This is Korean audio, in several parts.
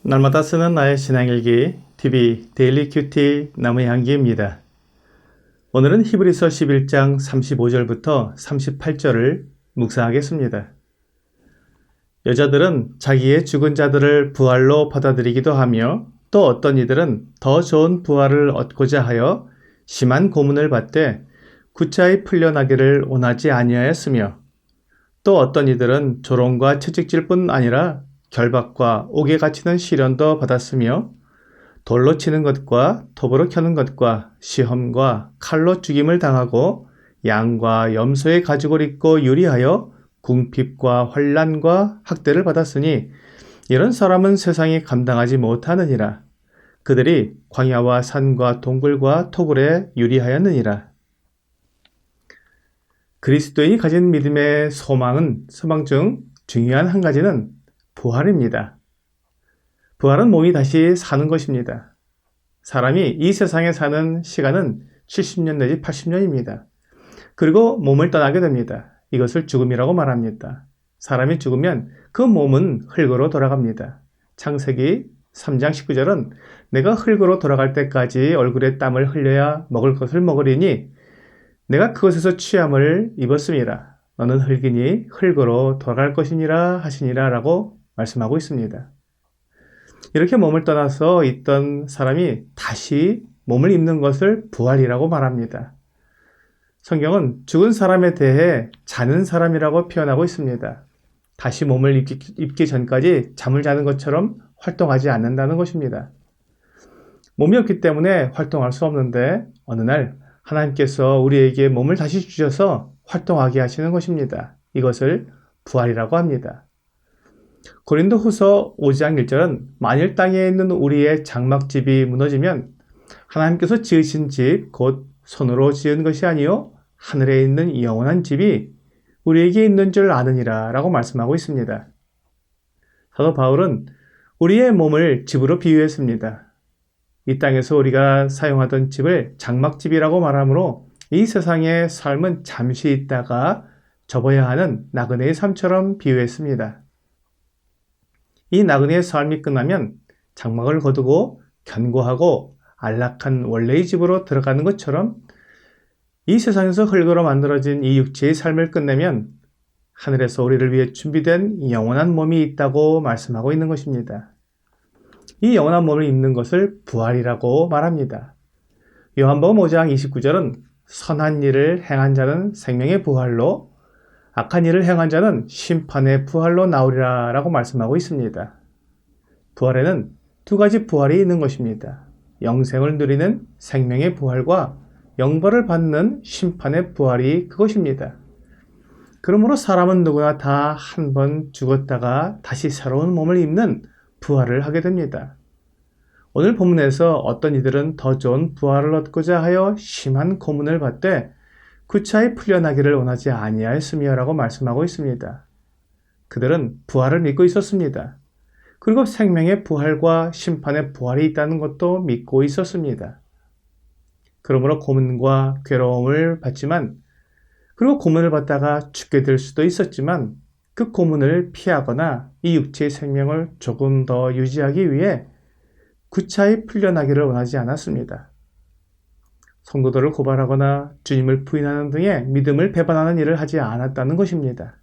날마다 쓰는 나의 신앙일기 TV 데일리 큐티 나무의 향기입니다. 오늘은 히브리서 11장 35절부터 38절을 묵상하겠습니다. 여자들은 자기의 죽은 자들을 부활로 받아들이기도 하며 또 어떤 이들은 더 좋은 부활을 얻고자 하여 심한 고문을 받되 구차히 풀려나기를 원하지 아니하였으며 또 어떤 이들은 조롱과 채찍질뿐 아니라 결박과 옥에 갇히는 시련도 받았으며 돌로 치는 것과 톱으로 켜는 것과 시험과 칼로 죽임을 당하고 양과 염소의 가죽을 입고 유리하여 궁핍과 환난과 학대를 받았으니 이런 사람은 세상이 감당하지 못하느니라. 그들이 광야와 산과 동굴과 토굴에 유리하였느니라. 그리스도인이 가진 믿음의 소망 중 중요한 한 가지는 부활입니다. 부활은 몸이 다시 사는 것입니다. 사람이 이 세상에 사는 시간은 70년 내지 80년입니다. 그리고 몸을 떠나게 됩니다. 이것을 죽음이라고 말합니다. 사람이 죽으면 그 몸은 흙으로 돌아갑니다. 창세기 3장 19절은 내가 흙으로 돌아갈 때까지 얼굴에 땀을 흘려야 먹을 것을 먹으리니 내가 그것에서 취함을 입었음이라. 너는 흙이니 흙으로 돌아갈 것이니라 하시니라 라고 말씀하고 있습니다. 이렇게 몸을 떠나서 있던 사람이 다시 몸을 입는 것을 부활이라고 말합니다. 성경은 죽은 사람에 대해 자는 사람이라고 표현하고 있습니다. 다시 몸을 입기 전까지 잠을 자는 것처럼 활동하지 않는다는 것입니다. 몸이 없기 때문에 활동할 수 없는데 어느 날 하나님께서 우리에게 몸을 다시 주셔서 활동하게 하시는 것입니다. 이것을 부활이라고 합니다. 고린도후서 5장 1절은 만일 땅에 있는 우리의 장막집이 무너지면 하나님께서 지으신 집 곧 손으로 지은 것이 아니요 하늘에 있는 영원한 집이 우리에게 있는 줄 아느니라 라고 말씀하고 있습니다. 사도 바울은 우리의 몸을 집으로 비유했습니다. 이 땅에서 우리가 사용하던 집을 장막집이라고 말하므로 이 세상의 삶은 잠시 있다가 접어야 하는 나그네의 삶처럼 비유했습니다. 이 나그네의 삶이 끝나면 장막을 거두고 견고하고 안락한 원래의 집으로 들어가는 것처럼 이 세상에서 흙으로 만들어진 이 육체의 삶을 끝내면 하늘에서 우리를 위해 준비된 영원한 몸이 있다고 말씀하고 있는 것입니다. 이 영원한 몸을 입는 것을 부활이라고 말합니다. 요한복음 5장 29절은 선한 일을 행한 자는 생명의 부활로 악한 일을 행한 자는 심판의 부활로 나오리라 라고 말씀하고 있습니다. 부활에는 두 가지 부활이 있는 것입니다. 영생을 누리는 생명의 부활과 영벌을 받는 심판의 부활이 그것입니다. 그러므로 사람은 누구나 다 한 번 죽었다가 다시 새로운 몸을 입는 부활을 하게 됩니다. 오늘 본문에서 어떤 이들은 더 좋은 부활을 얻고자 하여 심한 고문을 받되 구차히 풀려나기를 원하지 아니하였으며 라고 말씀하고 있습니다. 그들은 부활을 믿고 있었습니다. 그리고 생명의 부활과 심판의 부활이 있다는 것도 믿고 있었습니다. 그러므로 고문과 괴로움을 받지만 그리고 고문을 받다가 죽게 될 수도 있었지만 그 고문을 피하거나 이 육체의 생명을 조금 더 유지하기 위해 구차히 풀려나기를 원하지 않았습니다. 성도들을 고발하거나 주님을 부인하는 등의 믿음을 배반하는 일을 하지 않았다는 것입니다.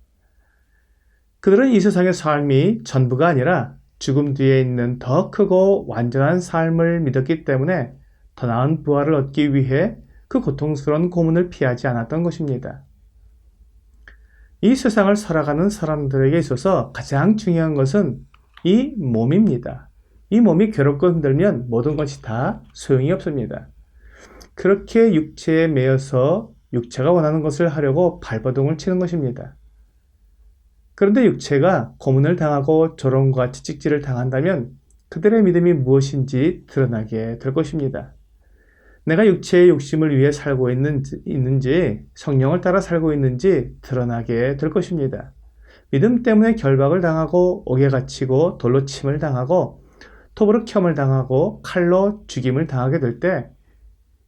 그들은 이 세상의 삶이 전부가 아니라 죽음 뒤에 있는 더 크고 완전한 삶을 믿었기 때문에 더 나은 부활을 얻기 위해 그 고통스러운 고문을 피하지 않았던 것입니다. 이 세상을 살아가는 사람들에게 있어서 가장 중요한 것은 이 몸입니다. 이 몸이 괴롭고 힘들면 모든 것이 다 소용이 없습니다. 그렇게 육체에 매여서 육체가 원하는 것을 하려고 발버둥을 치는 것입니다. 그런데 육체가 고문을 당하고 조롱과 채찍질을 당한다면 그들의 믿음이 무엇인지 드러나게 될 것입니다. 내가 육체의 욕심을 위해 살고 있는지 성령을 따라 살고 있는지 드러나게 될 것입니다. 믿음 때문에 결박을 당하고 옥에 갇히고 돌로 침을 당하고 톱으로 켬을 당하고 칼로 죽임을 당하게 될 때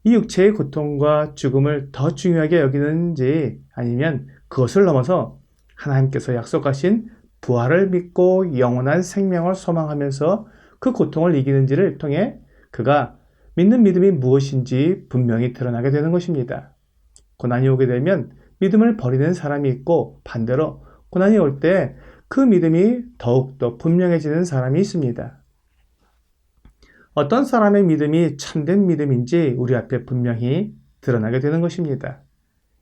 이 육체의 고통과 죽음을 더 중요하게 여기는지 아니면 그것을 넘어서 하나님께서 약속하신 부활을 믿고 영원한 생명을 소망하면서 그 고통을 이기는지를 통해 그가 믿는 믿음이 무엇인지 분명히 드러나게 되는 것입니다. 고난이 오게 되면 믿음을 버리는 사람이 있고 반대로 고난이 올 때 그 믿음이 더욱더 분명해지는 사람이 있습니다. 어떤 사람의 믿음이 참된 믿음인지 우리 앞에 분명히 드러나게 되는 것입니다.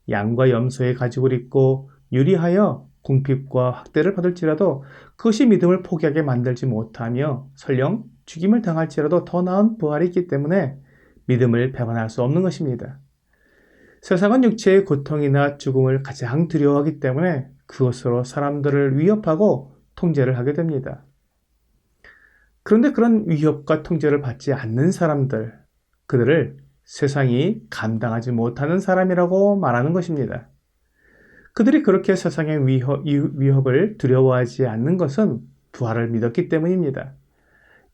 양과 염소의 가죽을 입고 유리하여 궁핍과 학대를 받을지라도 그것이 믿음을 포기하게 만들지 못하며 설령 죽임을 당할지라도 더 나은 부활이 있기 때문에 믿음을 배반할 수 없는 것입니다. 세상은 육체의 고통이나 죽음을 가장 두려워하기 때문에 그것으로 사람들을 위협하고 통제를 하게 됩니다. 그런데 그런 위협과 통제를 받지 않는 사람들, 그들을 세상이 감당하지 못하는 사람이라고 말하는 것입니다. 그들이 그렇게 세상의 위협을 두려워하지 않는 것은 부활을 믿었기 때문입니다.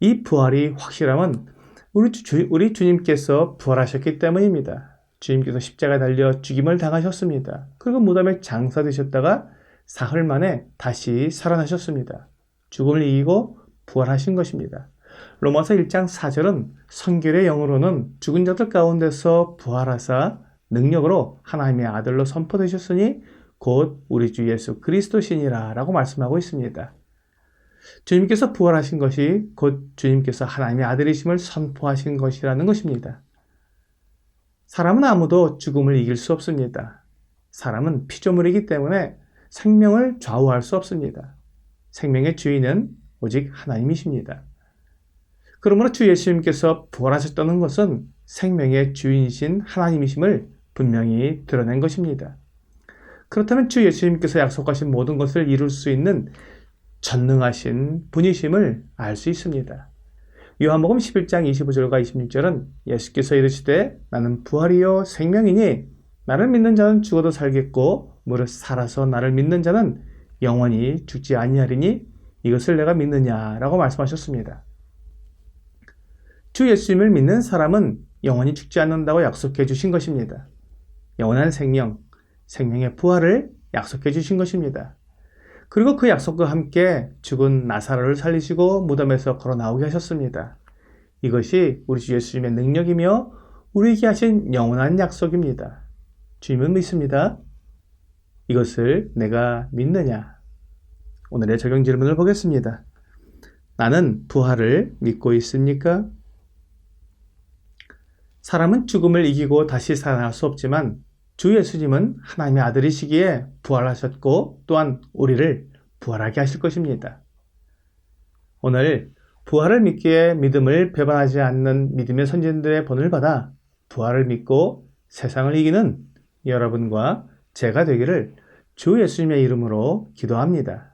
이 부활이 확실함은 우리 주님께서 부활하셨기 때문입니다. 주님께서 십자가에 달려 죽임을 당하셨습니다. 그리고 무덤에 장사되셨다가 사흘 만에 다시 살아나셨습니다. 죽음을 이기고 부활하신 것입니다. 로마서 1장 4절은 성결의 영으로는 죽은 자들 가운데서 부활하사 능력으로 하나님의 아들로 선포되셨으니 곧 우리 주 예수 그리스도시니라 라고 말씀하고 있습니다. 주님께서 부활하신 것이 곧 주님께서 하나님의 아들이심을 선포하신 것이라는 것입니다. 사람은 아무도 죽음을 이길 수 없습니다. 사람은 피조물이기 때문에 생명을 좌우할 수 없습니다. 생명의 주인은 오직 하나님이십니다. 그러므로 주 예수님께서 부활하셨다는 것은 생명의 주인이신 하나님이심을 분명히 드러낸 것입니다. 그렇다면 주 예수님께서 약속하신 모든 것을 이룰 수 있는 전능하신 분이심을 알 수 있습니다. 요한복음 11장 25절과 26절은 예수께서 이르시되 나는 부활이요 생명이니 나를 믿는 자는 죽어도 살겠고 무릇 살아서 나를 믿는 자는 영원히 죽지 아니하리니 이것을 내가 믿느냐라고 말씀하셨습니다. 주 예수님을 믿는 사람은 영원히 죽지 않는다고 약속해 주신 것입니다. 영원한 생명, 생명의 부활을 약속해 주신 것입니다. 그리고 그 약속과 함께 죽은 나사로를 살리시고 무덤에서 걸어 나오게 하셨습니다. 이것이 우리 주 예수님의 능력이며 우리에게 하신 영원한 약속입니다. 주님은 믿습니다. 이것을 내가 믿느냐? 오늘의 적용 질문을 보겠습니다. 나는 부활을 믿고 있습니까? 사람은 죽음을 이기고 다시 살아날 수 없지만 주 예수님은 하나님의 아들이시기에 부활하셨고 또한 우리를 부활하게 하실 것입니다. 오늘 부활을 믿기에 믿음을 배반하지 않는 믿음의 선진들의 본을 받아 부활을 믿고 세상을 이기는 여러분과 제가 되기를 주 예수님의 이름으로 기도합니다.